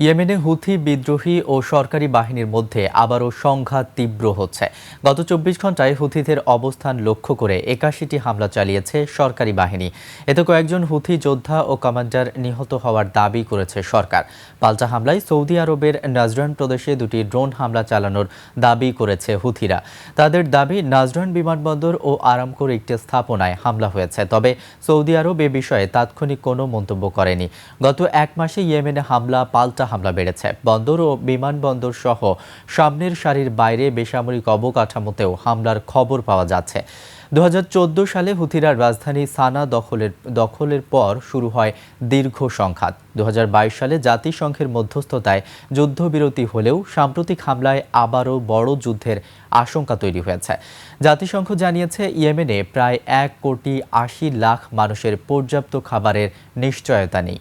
ইয়েমেনে হুথি বিদ্রোহী ও সরকারি বাহিনীর মধ্যে আবারও সংঘাত তীব্র হচ্ছে। গত ২৪ ঘন্টায় হুথিদের অবস্থান লক্ষ্য করে ৮১টি হামলা চালিয়েছে সরকারি বাহিনী। এতে কয়েকজন হুথি যোদ্ধা ও কমান্ডার নিহত হওয়ার দাবি করেছে সরকার। পাল্টা হামলায় সৌদি আরবের নাজরান প্রদেশে দুটি ড্রোন হামলা চালানোর দাবি করেছে হুথিরা। তাদের দাবি, নাজরান বিমানবন্দর ও আরামকোর একটি স্থাপনায় হামলা হয়েছে, তবে সৌদি আরব এ বিষয়ে তাৎক্ষণিক কোনো মন্তব্য করেনি। গত এক মাসে ইয়েমেনে পাল্টা হামলা বেড়েছে। বন্দর ও বিমানবন্দর সহ সামনের সারির বাইরে বেসামরিক অবকাঠামোতেও হামলার খবর পাওয়া যাচ্ছে। ২০১৪ সালে হুথিরা রাজধানী সানা দখলের পর শুরু হয় দীর্ঘ সংঘাত। ২০২২ সালে জাতিসংঘের মধ্যস্থতায় যুদ্ধবিরতি হলেও সাম্প্রতিক হামলায় আবারও বড় যুদ্ধের আশঙ্কা তৈরি হয়েছে। জাতিসংঘ জানিয়েছে, ইয়েমেনে প্রায় ১,৮০,০০,০০০ মানুষের পর্যাপ্ত খাবারের নিশ্চয়তা নেই।